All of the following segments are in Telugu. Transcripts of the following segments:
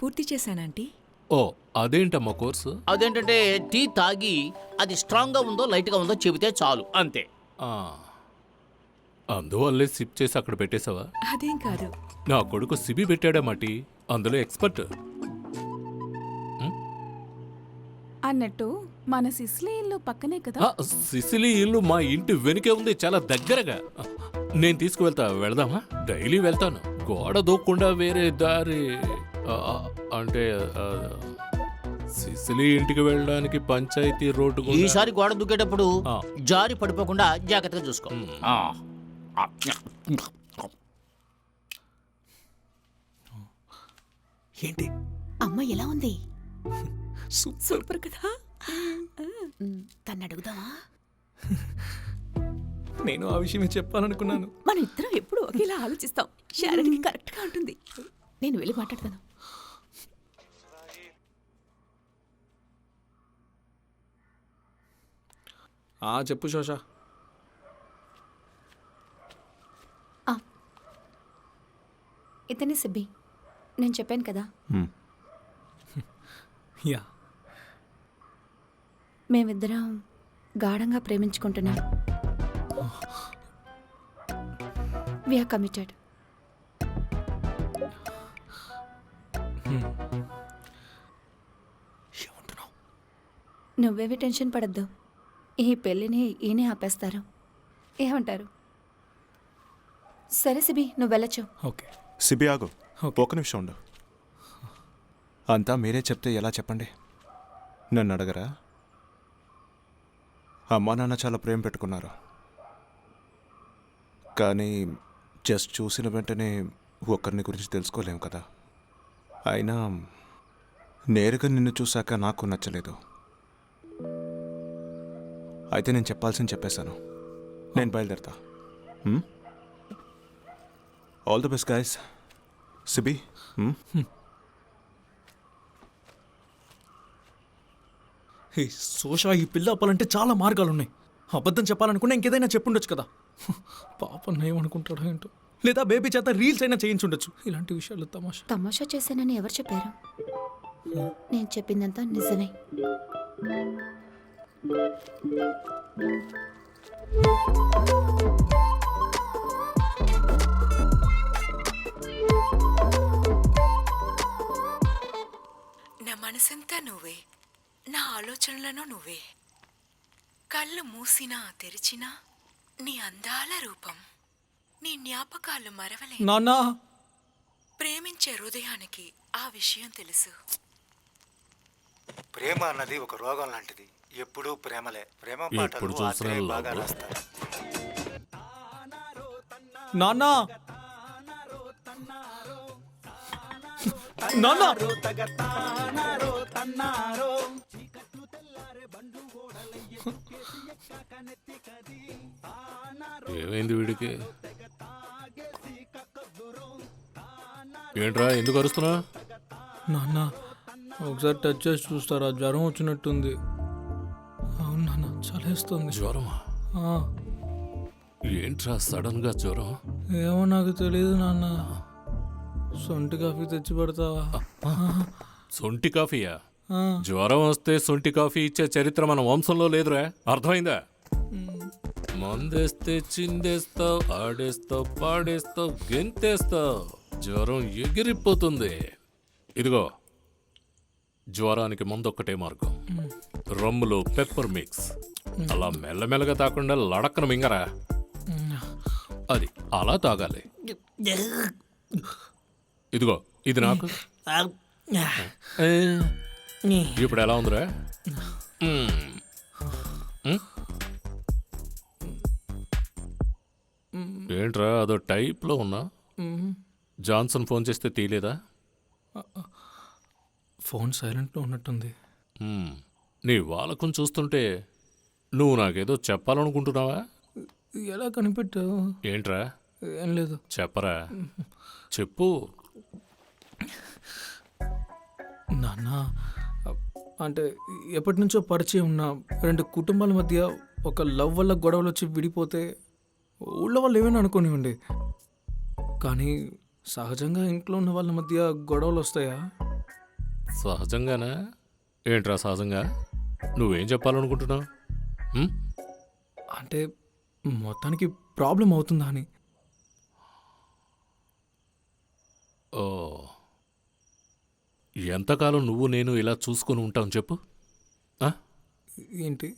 పూర్తి చేశానంటీ. ఓ అదేంటమ్మా కోర్సు? అదేంటంటే టీ తాగి అది స్ట్రాంగ్గా ఉందో లైట్గా ఉందో చెబితే చాలు, అంతే. ఆ, అందువల్లే సిప్ చేసి అక్కడ పెట్టేశావా? అదేం కాదు. నా కొడుకు సిబి పెట్టాడా మాటి, అందులో ఎక్స్పర్ట్. అన్నట్టు మన సిస్లీ ఇల్లు పక్కనే కదా. ఆ, సిసిలి ఇల్లు మా ఇంటి వెనుకే ఉంది, చాలా దగ్గరగా. నేను తీసుకువెళ్తా, వెళదామా? డైలీ వెళ్తాను. గోడ దూక్కుండా వేరే దారి అంటే సిసిలి ఇంటికి వెళ్ళడానికి పంచాయతీ రోడ్డు గుండా- ఈసారి గోడ దూకేటప్పుడు ఆ. జారి పడిపోకుండా జాగ్రత్తగా చూసుకో. ఏంటి అమ్మ ఎలా ఉంది? సూపర్ కదా. తను అడుగుదామా? నేను ఆ విషయమే చెప్పాలనుకున్నాను. మన ఇద్దరం ఎప్పుడు ఒకేలా ఆలోచిస్తాం. శారడికి కరెక్ట్ గా ఉంటుంది. నేను వెళ్ళి మాట్లాడతాను. చెప్పు శోష. ఇతనే సిబ్బి, నేను చెప్పాను కదా. యా, మేమిద్దరం గాఢంగా ప్రేమించుకుంటున్నాం. We are committed. ఏమంటున్నావు? నువ్వేవి టెన్షన్ పడద్దు. ఈ పెళ్ళిని ఈయనే ఆపేస్తారు. ఏమంటారు? సరే సిబి, నువ్వు వెళ్ళొచ్చు. ఓకే. సిబి ఆగు, ఓకే. ఒక నిమిషం ఉండు. అంతా మీరే చెప్తే ఎలా చెప్పండి? నన్ను అడగరా? అమ్మా నాన్న చాలా ప్రేమ పెట్టుకున్నారు, కానీ జస్ట్ చూసిన వెంటనే ఒకరిని గురించి తెలుసుకోలేము కదా. అయినా నేరుగా నిన్ను చూశాక నాకు నచ్చలేదు. అయితే నేను చెప్పాల్సింది చెప్పేశాను. నేను బయలుదేరతా. All the best guys. సిబి, హే సోషా, ఈ పిల్ల అప్పాలంటే చాలా మార్గాలు ఉన్నాయి. అబద్ధం చెప్పాలనుకున్నా ఇంకేదైనా చెప్పుండొచ్చు కదా. పాపం ఏమనుకుంటాడో ఏంటో. లేదా బేబీ చేత రీల్స్ అయినా చేయించుండొచ్చు. ఇలాంటి విషయాలు తమాషా. తమాషా చేశానని ఎవరు చెప్పారు? నేను చెప్పిందంతా నిజమే. నా మనసంతా నువ్వే, నా ఆలోచనలను నువ్వే. కళ్ళు మూసినా తెరిచినా నీ అందాల రూపం, నీ జ్ఞాపకాలు మరవలే. నాన్న, ప్రేమించే హృదయానికి ఆ విషయం తెలుసు. ప్రేమ అన్నది ఒక రోగం లాంటిది. ఎప్పుడూ ప్రేమలే. ప్రేమ ఎప్పుడు పాటలు చూసినా ఆత్రేయ బాగా లవ్. రాస్తారు. నాన్న, నాన్న. ఏమైంది వీడికి? ఏంట్రా, ఎందుకు అరుస్తున్నా? నాన్న, ఒకసారి టచ్ చేసి చూస్తారా? జ్వరం వచ్చినట్టుంది. అవును నాన్న, చలేస్తుంది. జ్వరమా? ఆ, ఏంట్రా సడన్ గా జ్వరం? ఏమో నాకు తెలియదు నాన్న. సొంటి కాఫీ తెచ్చి పెడతావా? సొంటి కాఫీయా? ఆ, జ్వరం వస్తే సొంటి కాఫీ ఇచ్చే చరిత్ర మన వంశంలో లేదురా, అర్థమైందా? మందేస్తే చిందేస్తావు, ఆడేస్తావు, పాడేస్తావు, గెంతేస్తావు, జ్వరం ఎగిరిపోతుంది. ఇదిగో, జ్వరానికి మందొక్కటే మార్గం. రమ్ములో పెప్పర్ మిక్స్. అలా మెల్లమెల్లగా తాకుండా లడక్కన మింగరా. అది అలా తాగాలి. ఇదిగో, ఇది నాకు. ఇప్పుడు ఎలా ఉందిరా? ఏంట్రా అదో టైప్లో ఉన్నా? జాన్సన్ ఫోన్ చేస్తే తీయలేదా? ఫోన్ సైలెంట్లో ఉన్నట్టుంది. నీ వాలకం చూస్తుంటే నువ్వు నాకేదో చెప్పాలనుకుంటున్నావా? ఎలా కనిపెట్టావు? ఏంట్రా? ఏం లేదు. చెప్పరా, చెప్పు. నాన్న, అంటే ఎప్పటి నుంచో పరిచయం ఉన్న రెండు కుటుంబాల మధ్య ఒక లవ్ వల్ల గొడవలు వచ్చి విడిపోతే ఊళ్ళో వాళ్ళు ఏమైనా అనుకోనివ్వండి, కానీ సహజంగా ఇంట్లో ఉన్న వాళ్ళ మధ్య గొడవలు వస్తాయా? సహజంగానా? ఏంట్రా సహజంగా? నువ్వేం చెప్పాలనుకుంటున్నావు? ఉం? అంటే మొత్తానికి ప్రాబ్లం అవుతుందా అని. ఓ, ఎంతకాలం నువ్వు నేను ఇలా చూసుకొని ఉంటాం చెప్పు? ఆ? ఏంటి?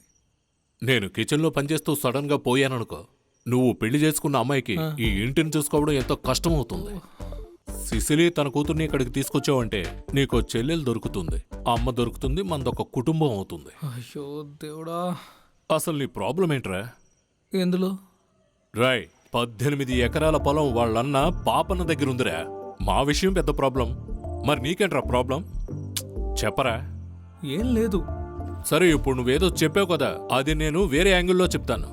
నేను కిచెన్లో పనిచేస్తూ సడన్గా పోయాననుకో, నువ్వు పెళ్లి చేసుకున్న అమ్మాయికి ఈ ఇంటిని చూసుకోవడం ఎంతో కష్టమవుతుంది. సిసిలి తన కూతుర్ని ఇక్కడికి తీసుకొచ్చావంటే నీకో చెల్లెలు దొరుకుతుంది, అమ్మ దొరుకుతుంది, మనదొక కుటుంబం అవుతుంది. అయ్యో దేవుడా. అసలు నీ ప్రాబ్లం ఏంట్రా? ఎందులో? రాయ్, 18 ఎకరాల పొలం వాళ్ళన్న పాపన్న దగ్గర ఉందిరా. మా విషయం పెద్ద ప్రాబ్లం, మరి నీకేంట్రా ప్రాబ్లం? చెప్పరా. ఏం లేదు. సరే, ఇప్పుడు నువ్వేదో చెప్పావు కదా, అది నేను వేరే యాంగిల్లో చెప్తాను.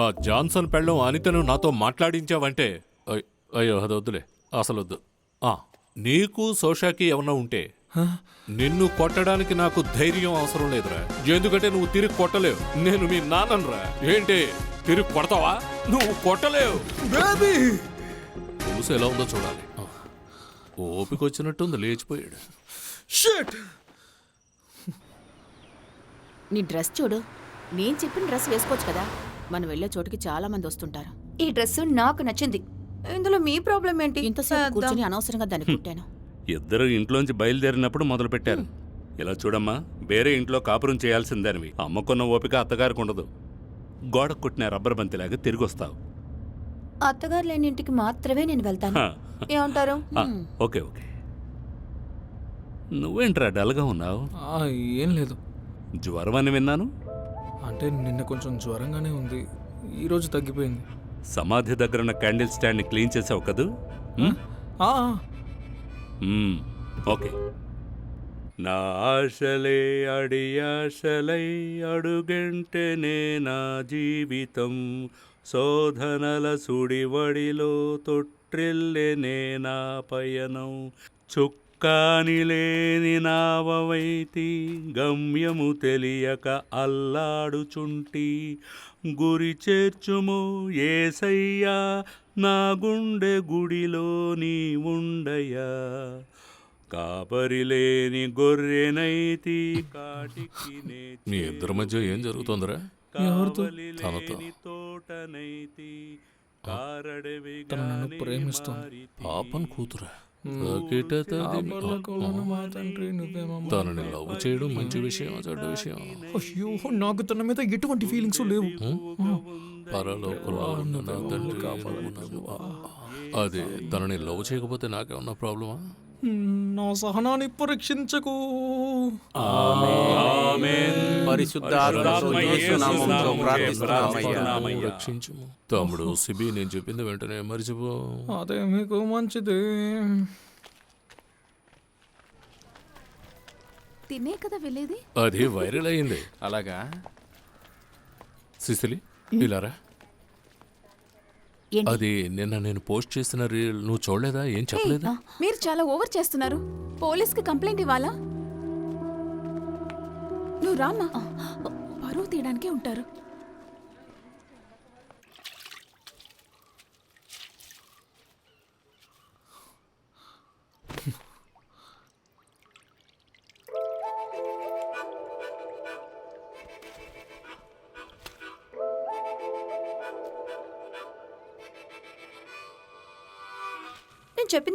ఆ జాన్సన్ పెళ్ళం అనితను నాతో మాట్లాడించావంటే అయ్యో అది వద్దులే, అసలు వద్దు. నీకు సోషాకి ఏమన్నా ఉంటే నిన్ను కొట్టడానికి నాకు ధైర్యం అవసరం లేదురా. ఎందుకంటే నువ్వు తిరిగి కొట్టలేవు. నేను మీ నాన్నరా. ఏంటి తిరిగి కొడతావా? నువ్వు కొట్టలేవు. చూసి ఎలా ఉందో చూడాలి. ఓపిక వచ్చినట్టుంది, లేచిపోయాడు. నీ డ్రెస్ చూడు. నేను చెప్పిన డ్రెస్ వేసుకోవచ్చు కదా. మనం వెళ్ళే చోటుకి చాలా మంది వస్తుంటారు. ఈ డ్రెస్ నాకు నచ్చింది. ఇందులో మీ ప్రాబ్లం ఏంటి? ఇంతసేపు కూర్చొని అనవసరంగా దాన్ని కుట్టాను. ఇద్దరు ఇంట్లోంచి బయలుదేరినప్పుడు మొదలు పెట్టారు. ఇలా చూడమ్మా, వేరే ఇంట్లో కాపురం చేయాల్సిందానివి. అమ్మకున్న ఓపిక అత్తగారికి ఉండదు. గోడ కుట్టిన రబ్బర్ బంతిలాగా తిరిగి వస్తావు. అత్తగారు లేని ఇంటికి మాత్రమే నేను వెళ్తాను. ఏమంటారు? Okay okay. నువ్వేంట్రా డల్గా ఉన్నావు? ఏం లేదు. జ్వరం అని విన్నాను. అంటే నిన్న కొంచెం జ్వరంగానే ఉంది, ఈరోజు తగ్గిపోయింది. సమాధి దగ్గరున్న క్యాండిల్ స్టాండ్ని క్లీన్ చేసావు కదూ? ఆ, ఓకే. నా ఆశలే అడియాశలై అడుగంటేనే నా జీవితం, శోధనల సుడివడిలో తొట్టిల్లెనే నా పయనం, చుక్కాని లేని నావైతి గమ్యము తెలియక అల్లాడుచుంటి, గురి చేర్చుము యేసయ్యా నా గుండె గుడిలో నీ ఉండయా, కాపరిలేని గొర్రెనైతి కాటికి మీ ఇద్దరి మధ్య ఏం జరుగుతుందిరా? తనతో. తోటనైతి తను నన్ను ప్రేమిస్తోంది. పాపం కూతురా. మా తండ్రి నువ్వేమో. తనని లవ్ చేయడం మంచి విషయం, చెడ్డ విషయం? అయ్యో, నాకు తన మీద ఎటువంటి ఫీలింగ్స్ లేవు. పరలోకంలో ఉన్న నా తండ్రి అదే తనని లవ్ చేయకపోతే నాకేమన్నా ప్రాబ్లమా? నా సహనాన్ని పరీక్షించకు. రక్షించుము తమ్ముడు సిబి. నేను చెప్పింది వెంటనే మర్చిపో. అదే మీకు మంచిది. తినే కదా వెళ్ళేది. అది వైరల్ అయింది. అలాగా? సిసిలి ఇలారా. అది నిన్న నేను పోస్ట్ చేసిన రీల్ నువ్వు చూడలేదా? ఏం చెప్పలేదా? మీరు చాలా ఓవర్ చేస్తున్నారు. పోలీస్కి కంప్లైంట్ ఇవ్వాలా? నువ్వు రామ్మా, పరువు తీయడానికే ఉంటారు. నేను చెప్పింది